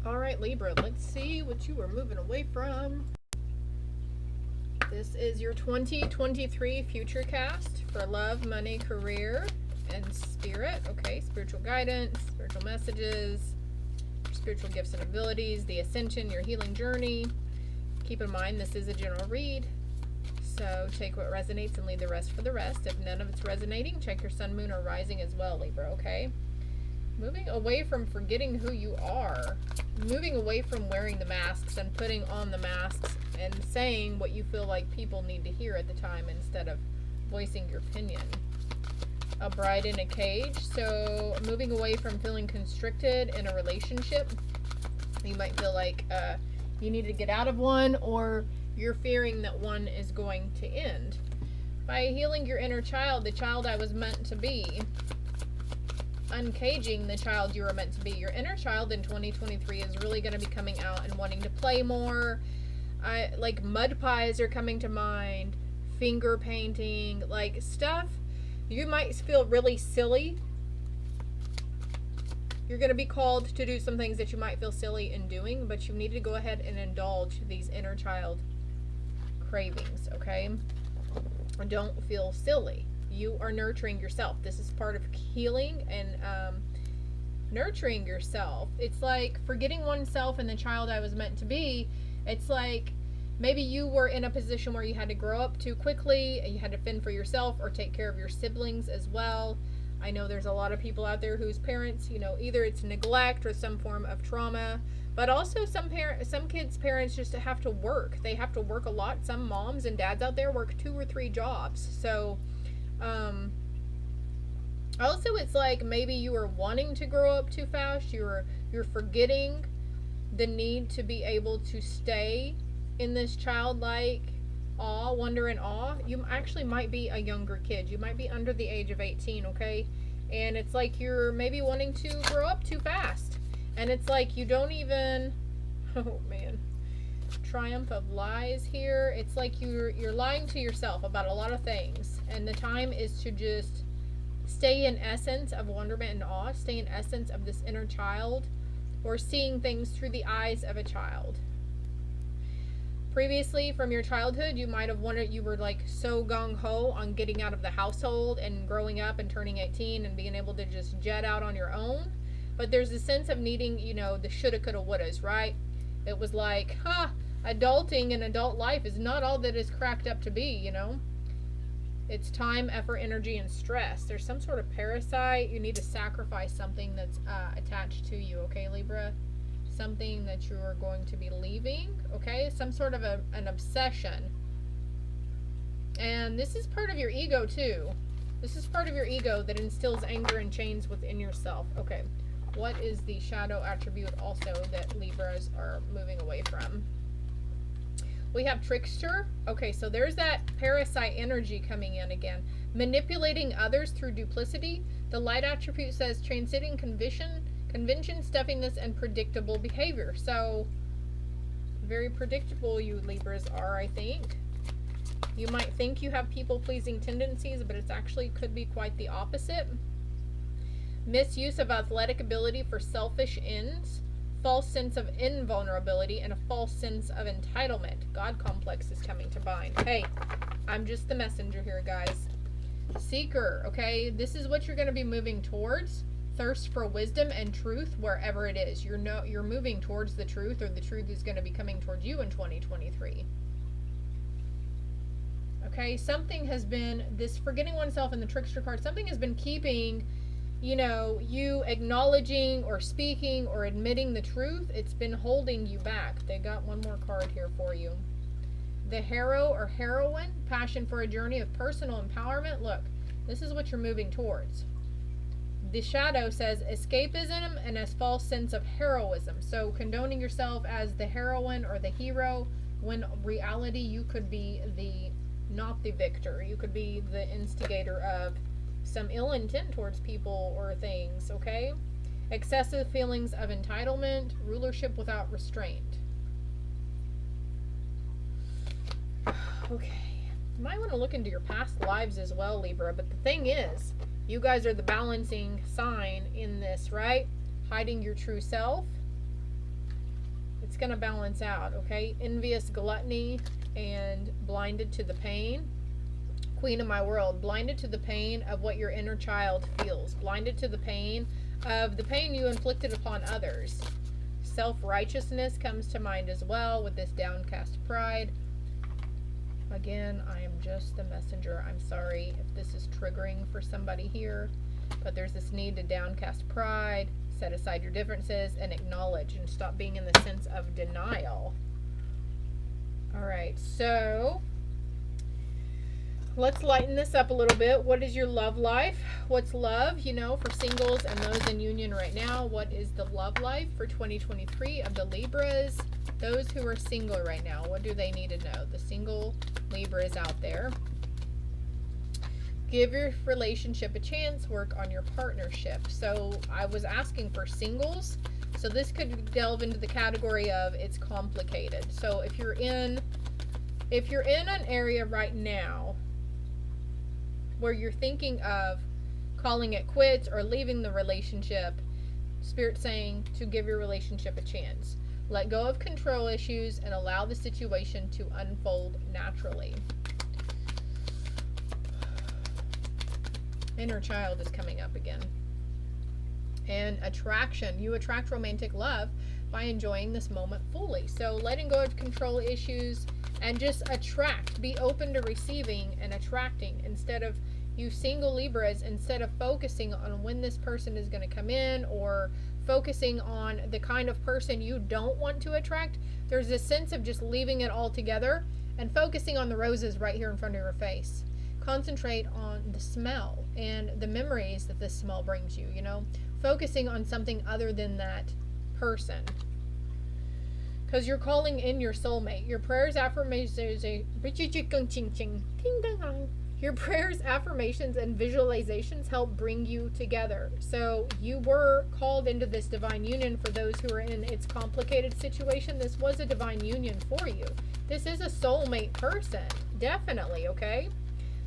All right, Libra, let's see what you are moving away from. This is your 2023 future cast for love, money, career, and spirit. Okay, spiritual guidance, spiritual messages, spiritual gifts and abilities, the ascension, your healing journey. Keep in mind, this is a general read, so take what resonates and leave the rest for the rest. If none of it's resonating, check your sun, moon, or rising as well, Libra, okay? Moving away from forgetting who you are. Moving away from wearing the masks and putting on the masks and saying what you feel like people need to hear at the time instead of voicing your opinion. A bride in a cage. So moving away from feeling constricted in a relationship. You might feel like you need to get out of one, or you're fearing that one is going to end. By healing your inner child, the child I was meant to be, uncaging the child you were meant to be. Your inner child in 2023 is really going to be coming out and wanting to play more. Like mud pies are coming to mind, finger painting, like stuff. You might feel really silly. You're going to be called to do some things that you might feel silly in doing, but you need to go ahead and indulge these inner child cravings, okay? Don't feel silly. You are nurturing yourself. This is part of healing and nurturing yourself. It's like forgetting oneself and the child I was meant to be. It's like maybe you were in a position where you had to grow up too quickly and you had to fend for yourself or take care of your siblings as well. I know there's a lot of people out there whose parents, you know, either it's neglect or some form of trauma, but also some kids' parents just have to work. They have to work a lot. Some moms and dads out there work 2 or 3 jobs. So also it's like maybe you are wanting to grow up too fast. You're forgetting the need to be able to stay in this childlike awe, wonder, and awe. You actually might be a younger kid. You might be under the age of 18, okay? And it's like you're maybe wanting to grow up too fast. And it's like you don't even, oh man, triumph of lies here. It's like you're lying to yourself about a lot of things. And the time is to just stay in essence of wonderment and awe. Stay in essence of this inner child, or seeing things through the eyes of a child. Previously, from your childhood, you might have wanted, you were like so gung-ho on getting out of the household and growing up and turning 18 and being able to just jet out on your own. But there's a sense of needing, you know, the shoulda, coulda, wouldas, right? It was like, adulting and adult life is not all that is cracked up to be, you know? It's time, effort, energy, and stress. There's some sort of parasite. You need to sacrifice something that's attached to you, okay, Libra? Something that you are going to be leaving, okay? Some sort of an obsession. And this is part of your ego too. This is part of your ego that instills anger and chains within yourself. Okay, what is the shadow attribute also that Libras are moving away from? We have trickster. Okay, so there's that parasite energy coming in again. Manipulating others through duplicity. The light attribute says transcending convention, stuffiness, and predictable behavior. So very predictable you Libras are, I think. You might think you have people-pleasing tendencies, but it's actually could be quite the opposite. Misuse of athletic ability for selfish ends. False sense of invulnerability and a false sense of entitlement. God complex is coming to mind. Hey, I'm just the messenger here, guys. Seeker, okay? This is what you're going to be moving towards. Thirst for wisdom and truth wherever it is. You're moving towards the truth, or the truth is going to be coming towards you in 2023. Okay, something has been, this forgetting oneself in the trickster card, something has been keeping, you know, you acknowledging or speaking or admitting the truth. It's been holding you back. They got one more card here for you. The hero or heroine, passion for a journey of personal empowerment. Look, this is what you're moving towards. The shadow says escapism and a false sense of heroism. So condoning yourself as the heroine or the hero, when reality you could be not the victor. You could be the instigator of some ill intent towards people or things, okay? Excessive feelings of entitlement, rulership without restraint. Okay. You might want to look into your past lives as well, Libra, but the thing is, you guys are the balancing sign in this, right? Hiding your true self It's going to balance out, okay? Envious gluttony and blinded to the pain. Queen of my world, blinded to the pain of what your inner child feels. Blinded to the pain of the pain you inflicted upon others. Self-righteousness comes to mind as well with this downcast pride. Again, I am just the messenger. I'm sorry if this is triggering for somebody here, but there's this need to downcast pride, set aside your differences, and acknowledge and stop being in the sense of denial. All right, so let's lighten this up a little bit. What is your love life? What's love, you know, for singles and those in union right now? What is the love life for 2023 of the Libras? Those who are single right now, what do they need to know? The single Libras out there. Give your relationship a chance. Work on your partnership. So I was asking for singles. So this could delve into the category of it's complicated. So if you're in an area right now where you're thinking of calling it quits or leaving the relationship, Spirit's saying to give your relationship a chance. Let go of control issues and allow the situation to unfold naturally. Inner child is coming up again. And attraction. You attract romantic love by enjoying this moment fully. So letting go of control issues and just attract. Be open to receiving and attracting instead of you single Libras, instead of focusing on when this person is going to come in or focusing on the kind of person you don't want to attract. There's a sense of just leaving it all together and focusing on the roses right here in front of your face. Concentrate on the smell and the memories that this smell brings you, you know, focusing on something other than that person. Because you're calling in your soulmate. Your prayers, affirmations, your prayers, affirmations, and visualizations help bring you together. So you were called into this divine union. For those who are in its complicated situation, this was a divine union for you. This is a soulmate person, definitely, okay?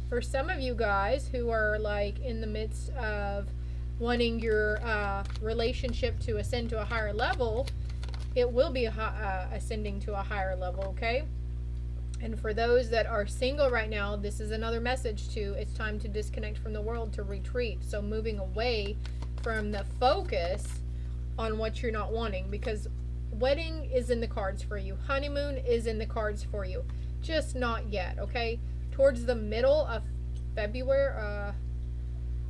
For some of you guys who are like in the midst of wanting your relationship to ascend to a higher level, it will be ascending to a higher level, okay? And for those that are single right now, this is another message to, it's time to disconnect from the world, to retreat. So moving away from the focus on what you're not wanting, because wedding is in the cards for you. Honeymoon is in the cards for you. Just not yet, okay? Towards the middle of February,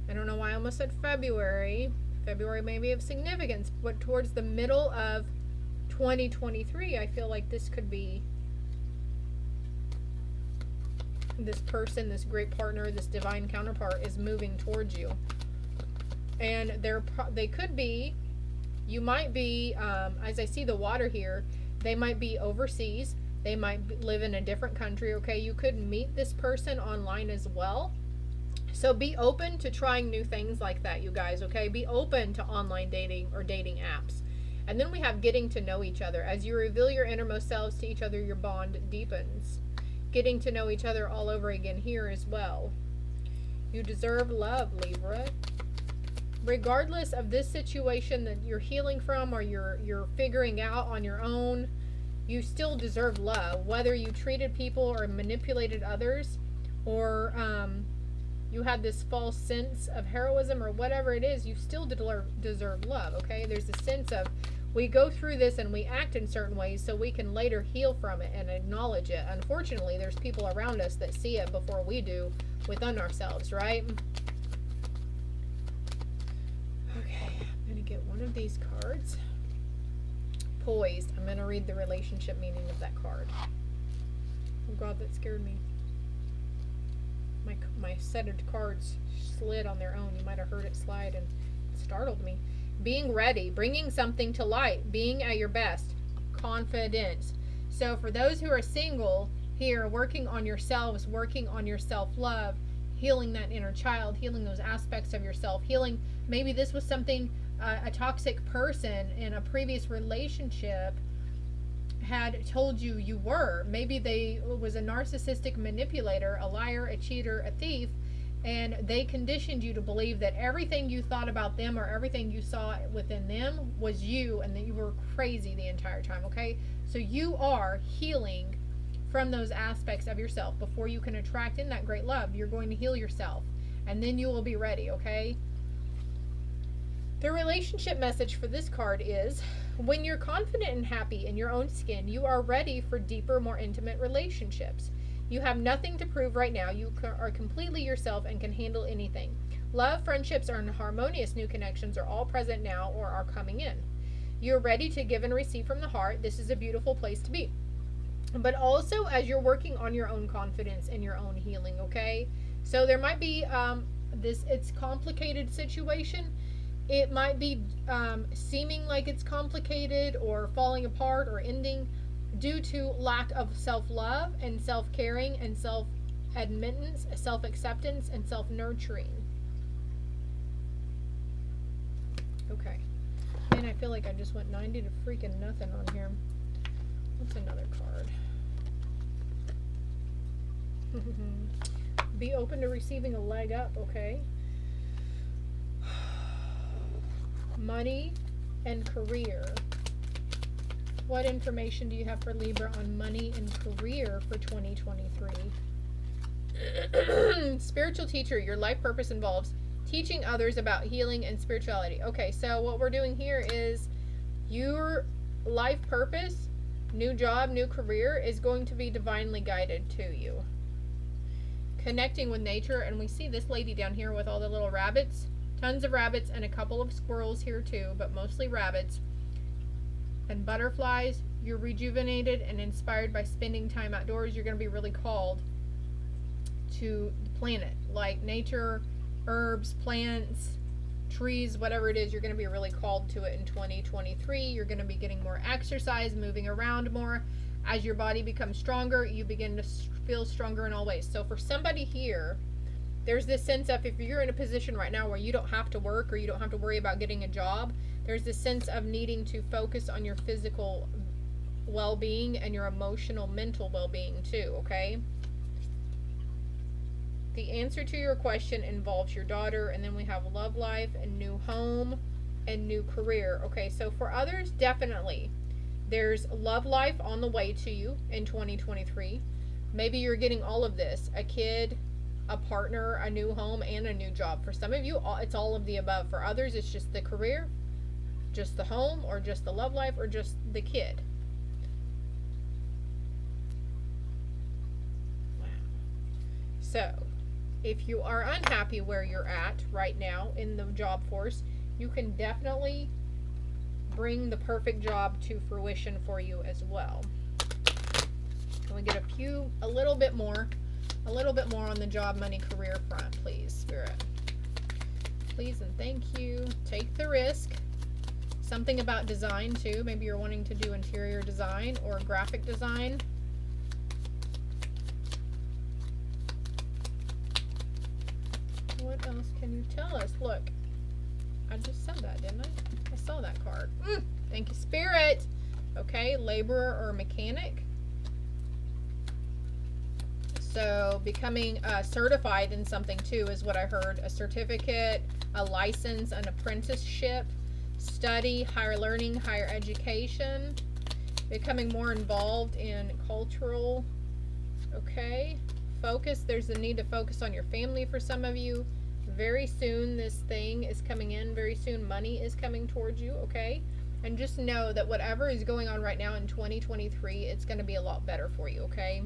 I don't know why I almost said February. February may be of significance, but towards the middle of 2023, I feel like this could be this person, this great partner, this divine counterpart is moving towards you. And they could be, you might be, as I see the water here, they might be overseas. They might live in a different country, okay? You could meet this person online as well. So be open to trying new things like that, you guys, okay? Be open to online dating or dating apps. And then we have getting to know each other. As you reveal your innermost selves to each other, your bond deepens. Getting to know each other all over again here as well. You deserve love, Libra. Regardless of this situation that you're healing from or you're figuring out on your own, you still deserve love. Whether you treated people or manipulated others, or you had this false sense of heroism or whatever it is, you still deserve love, okay? There's a sense of, we go through this and we act in certain ways so we can later heal from it and acknowledge it. Unfortunately, there's people around us that see it before we do within ourselves, right? Okay, I'm going to get one of these cards. Poised. I'm going to read the relationship meaning of that card. Oh God, that scared me. My set of cards slid on their own. You might have heard it slide and it startled me. Being ready, bringing something to light, being at your best, confidence. So for those who are single here, working on yourselves, working on your self-love, healing that inner child, healing those aspects of yourself, healing, maybe this was something, a toxic person in a previous relationship had told you were. Maybe they was a narcissistic manipulator, a liar, a cheater, a thief, And they conditioned you to believe that everything you thought about them or everything you saw within them was you, and that you were crazy the entire time, okay? So you are healing from those aspects of yourself. Before you can attract in that great love, you're going to heal yourself, and then you will be ready, okay? The relationship message for this card is, when you're confident and happy in your own skin, you are ready for deeper, more intimate relationships. You have nothing to prove right now. You are completely yourself and can handle anything. Love, friendships, and harmonious new connections are all present now or are coming in. You're ready to give and receive from the heart. This is a beautiful place to be. But also as you're working on your own confidence and your own healing, okay? So there might be it's complicated situation. It might be seeming like it's complicated or falling apart or ending due to lack of self-love and self-caring and self-admittance, self-acceptance, and self-nurturing. Okay. Man, I feel like I just went 90 to freaking nothing on here. What's another card? Be open to receiving a leg up, okay? Money and career. What information do you have for Libra on money and career for 2023? Spiritual teacher, your life purpose involves teaching others about healing and spirituality. Okay, so what we're doing here is your life purpose, new job, new career is going to be divinely guided to you. Connecting with nature, and we see this lady down here with all the little rabbits, tons of rabbits and a couple of squirrels here too, but mostly rabbits. And butterflies. You're rejuvenated and inspired by spending time outdoors. You're going to be really called to the planet, like nature, herbs, plants, trees, whatever it is. You're going to be really called to it in 2023. You're going to be getting more exercise, moving around more. As your body becomes stronger, you begin to feel stronger in all ways. So for somebody here, there's this sense of, if you're in a position right now where you don't have to work or you don't have to worry about getting a job, there's this sense of needing to focus on your physical well-being and your emotional, mental well-being too, okay? The answer to your question involves your daughter, and then we have love life and new home and new career. Okay, so for others, definitely there's love life on the way to you in 2023. Maybe you're getting all of this: a kid, a partner, a new home, and a new job. For some of you, it's all of the above. For others, it's just the career, just the home, or just the love life, or just the kid. Wow. So, if you are unhappy where you're at right now in the job force, you can definitely bring the perfect job to fruition for you as well. Can we get a little bit more on the job, money, career front, please, Spirit? Please and thank you. Take the risk. Something about design too. Maybe you're wanting to do interior design or graphic design. What else can you tell us? Look, I just said that, didn't I? I saw that card. Thank you, Spirit. Okay, laborer or mechanic. So becoming certified in something too is what I heard. A certificate, a license, an apprenticeship, study, higher learning, higher education. Becoming more involved in cultural. Okay. Focus. There's a need to focus on your family for some of you. Very soon this thing is coming in. Very soon money is coming towards you. Okay. And just know that whatever is going on right now in 2023, it's going to be a lot better for you. Okay.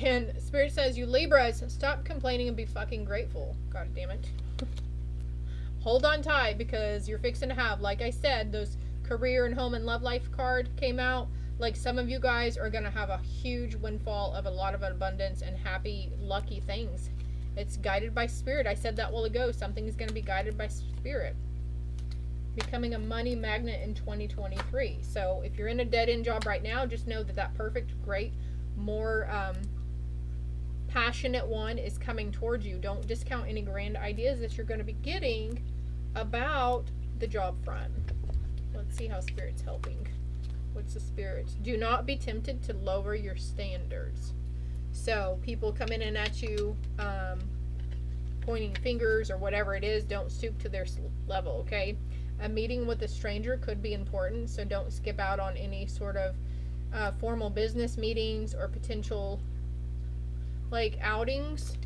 And Spirit says, you Libras, stop complaining and be fucking grateful. God damn it. Hold on tight, because you're fixing to have, like I said, those career and home and love life card came out. Like, some of you guys are going to have a huge windfall of a lot of abundance and happy, lucky things. It's guided by Spirit. I said that a while ago. Something is going to be guided by Spirit. Becoming a money magnet in 2023. So if you're in a dead-end job right now, just know that that perfect, great, more passionate one is coming towards you. Don't discount any grand ideas that you're going to be getting about the job front. Let's see how Spirit's helping. What's the Spirit? Do not be tempted to lower your standards. So people coming in at you, pointing fingers or whatever it is, don't stoop to their level, okay? A meeting with a stranger could be important, so don't skip out on any sort of formal business meetings or potential like outings.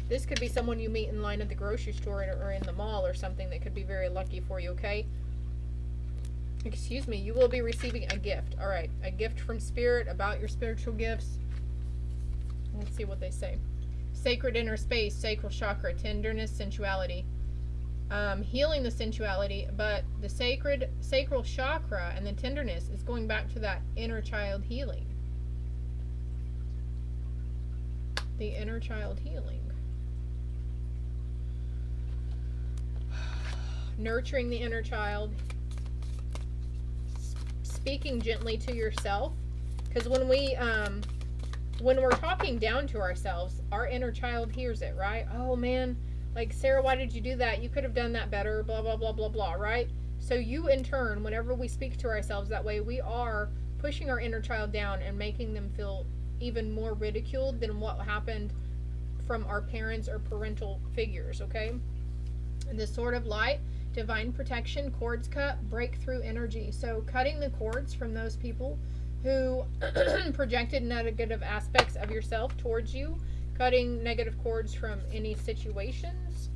This could be someone you meet in line at the grocery store or in the mall or something that could be very lucky for you, okay? Excuse me, you will be receiving a gift. All right, a gift from Spirit about your spiritual gifts. Let's see what they say. Sacred inner space, sacral chakra, tenderness, sensuality. Healing the sensuality, but the sacral chakra and the tenderness is going back to that inner child healing. The inner child healing. Nurturing the inner child. Speaking gently to yourself, because when we're talking down to ourselves, our inner child hears it, right? Oh man, like, Sarah, why did you do that? You could have done that better, blah blah blah blah blah, right? So you, in turn, whenever we speak to ourselves that way, we are pushing our inner child down and making them feel even more ridiculed than what happened from our parents or parental figures, okay? And this sort of light, divine protection, cords cut, breakthrough energy. So cutting the cords from those people who projected negative aspects of yourself towards you, cutting negative cords from any situations.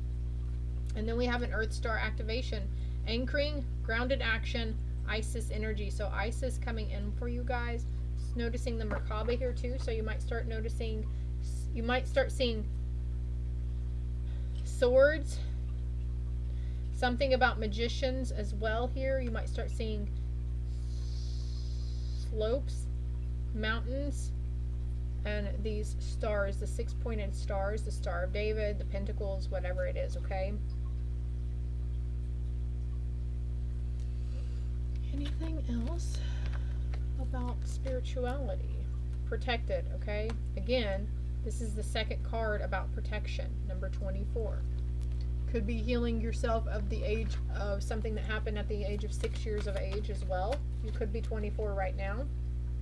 And then we have an Earth Star activation, anchoring, grounded action, Isis energy. So Isis coming in for you guys. Just noticing the Merkaba here too. So you might start seeing swords. Something about magicians as well here. You might start seeing slopes, mountains, and these stars, the 6-pointed stars, the Star of David, the Pentacles, whatever it is, okay? Anything else about spirituality? Protected, okay? Again, this is the second card about protection, number 24. Could be healing yourself of the age of something that happened at the age of 6 years of age as well. You could be 24 right now,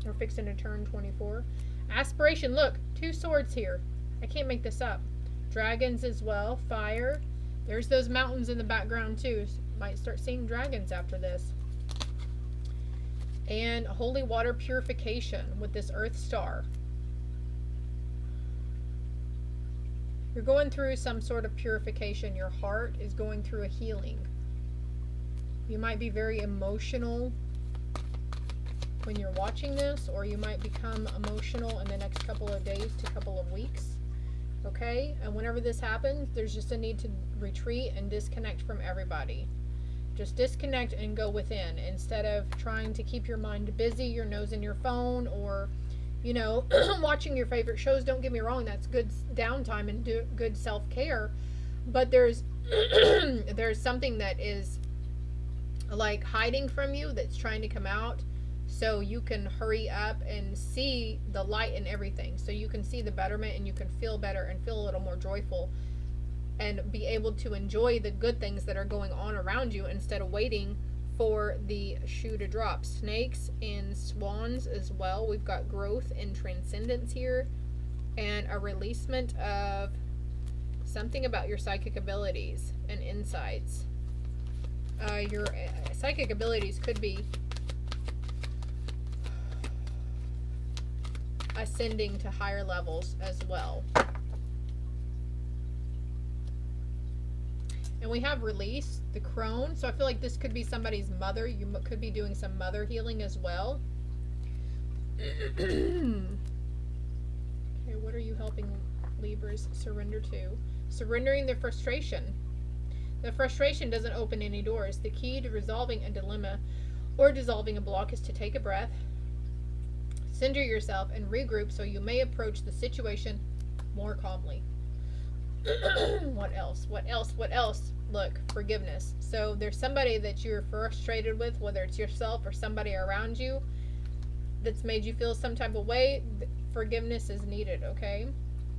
or fixing to turn 24. Aspiration, look, 2 swords here. I can't make this up. Dragons as well, fire. There's those mountains in the background too. Might start seeing dragons after this. And holy water purification with this Earth Star. You're going through some sort of purification. Your heart is going through a healing. You might be very emotional when you're watching this, or you might become emotional in the next couple of days to couple of weeks. Okay? And whenever this happens, there's just a need to retreat and disconnect from everybody. Just disconnect and go within instead of trying to keep your mind busy, your nose in your phone, or watching your favorite shows. Don't get me wrong, that's good downtime and good self-care, but there's there's something that is like hiding from you that's trying to come out, so you can hurry up and see the light in everything, so you can see the betterment and you can feel better and feel a little more joyful and be able to enjoy the good things that are going on around you instead of waiting for the shoe to drop. Snakes and swans as well. We've got growth and transcendence here, and a releasement of something about your psychic abilities and insights. Your psychic abilities could be ascending to higher levels as well. And we have release, the crone. So I feel like this could be somebody's mother. You could be doing some mother healing as well. Okay, what are you helping Libras surrender to? Surrendering their frustration. The frustration doesn't open any doors. The key to resolving a dilemma or dissolving a block is to take a breath, center yourself, and regroup so you may approach the situation more calmly. What else? What else? What else? Look, forgiveness. So there's somebody that you're frustrated with, whether it's yourself or somebody around you that's made you feel some type of way. Forgiveness is needed, okay?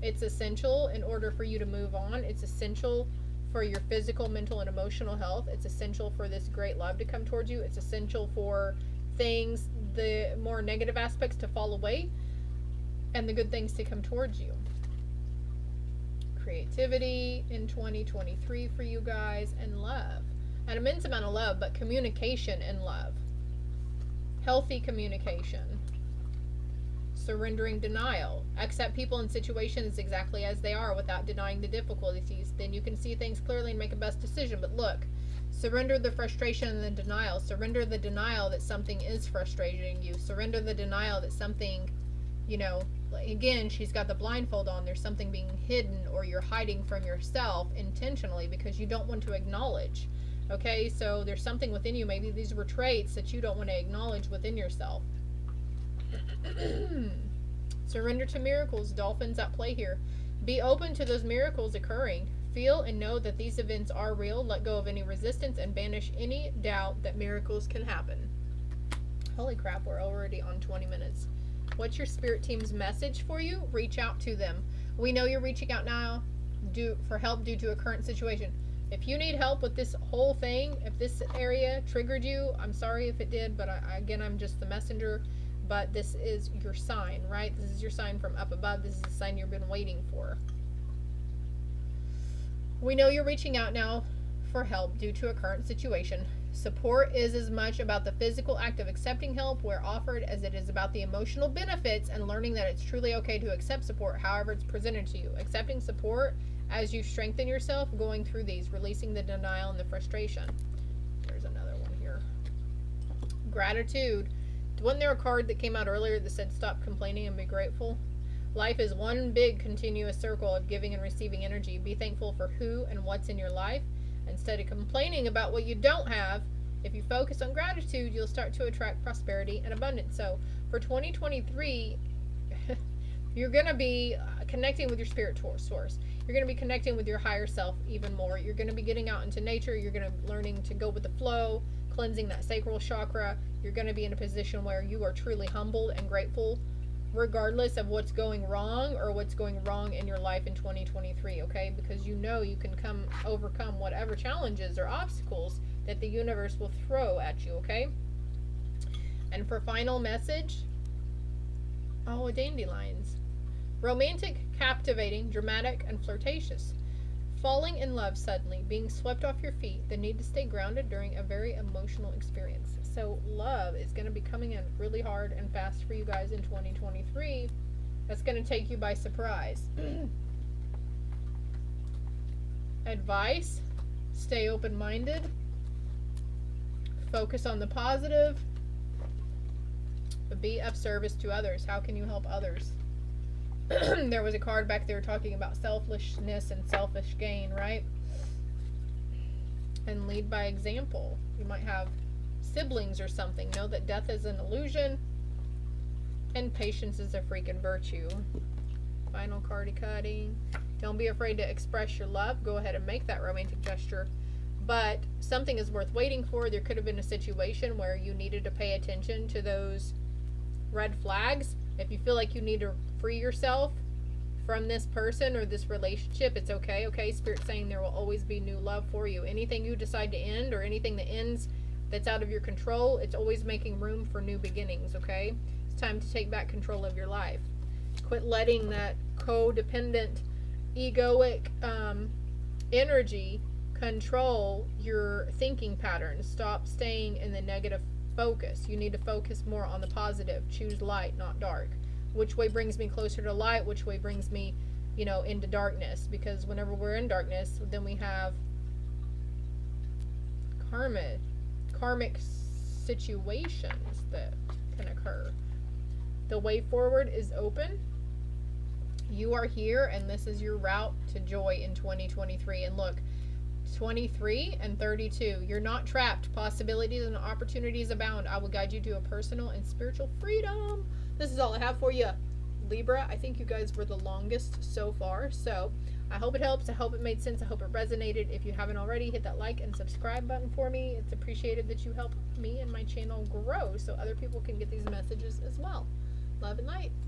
It's essential in order for you to move on. It's essential for your physical, mental, and emotional health. It's essential for this great love to come towards you. It's essential for things, the more negative aspects, to fall away. and the good things to come towards you. Creativity in 2023 for you guys, and love. An immense amount of love, but communication and love. Healthy communication. Surrendering denial. Accept people and situations exactly as they are without denying the difficulties. Then you can see things clearly and make a best decision. But look, surrender the frustration and the denial. Surrender the denial that something is frustrating you. Surrender the denial that something, you know, again, she's got the blindfold on. There's something being hidden, or you're hiding from yourself intentionally because you don't want to acknowledge. Okay, so there's something within you. Maybe these were traits that you don't want to acknowledge within yourself. Surrender to miracles. Dolphins at play here. Be open to those miracles occurring. Feel and know that these events are real. Let go of any resistance and banish any doubt that miracles can happen. Holy crap, we're already on 20 minutes. What's your spirit team's message for you? Reach out to them. We know you're reaching out now for help due to a current situation. If you need help with this whole thing, if this area triggered you, I'm sorry if it did, but again, I'm just the messenger. But this is your sign, right? This is your sign from up above. This is the sign you've been waiting for. We know you're reaching out now for help due to a current situation. Support is as much about the physical act of accepting help where offered as it is about the emotional benefits and learning that it's truly okay to accept support however it's presented to you. Accepting support as you strengthen yourself going through these, releasing the denial and the frustration. There's another one here. Gratitude. Wasn't there a card that came out earlier that said stop complaining and be grateful? Life is one big continuous circle of giving and receiving energy. Be thankful for who and what's in your life. Instead of complaining about what you don't have, if you focus on gratitude, you'll start to attract prosperity and abundance. So for 2023, you're going to be connecting with your spirit source. You're going to be connecting with your higher self even more. You're going to be getting out into nature. You're going to be learning to go with the flow, cleansing that sacral chakra. You're going to be in a position where you are truly humbled and grateful regardless of what's going wrong or what's going wrong in your life in 2023, okay? Because you know you can overcome whatever challenges or obstacles that the universe will throw at you, okay? And for final message, dandelions. Romantic, captivating, dramatic, and flirtatious. Falling in love suddenly, being swept off your feet, the need to stay grounded during a very emotional experience. So love is going to be coming in really hard and fast for you guys in 2023. That's going to take you by surprise. Advice, stay open-minded, focus on the positive, be of service to others. How can you help others? There was a card back there talking about selfishness and selfish gain, right? And lead by example. You might have siblings or something. Know that death is an illusion and patience is a freaking virtue. Final card cutting. Don't be afraid to express your love. Go ahead and make that romantic gesture. But something is worth waiting for. There could have been a situation where you needed to pay attention to those red flags. If you feel like you need to free yourself from this person or this relationship, it's okay. Okay, Spirit's saying there will always be new love for you. Anything you decide to end or anything that ends that's out of your control, it's always making room for new beginnings, okay? It's time to take back control of your life. Quit letting that codependent, egoic energy control your thinking patterns. Stop staying in the negative focus. You need to focus more on the positive. Choose light, not dark. Which way brings me closer to light? Which way brings me, into darkness? Because whenever we're in darkness, then we have karmic situations that can occur. The way forward is open. You are here, and this is your route to joy in 2023. And look, 23 and 32, you're not trapped. Possibilities and opportunities abound. I will guide you to a personal and spiritual freedom. This is all I have for you, Libra. I think you guys were the longest so far, so I hope it helps. I hope it made sense. I hope it resonated. If you haven't already, hit that like and subscribe button for me. It's appreciated that you help me and my channel grow so other people can get these messages as well. Love and light.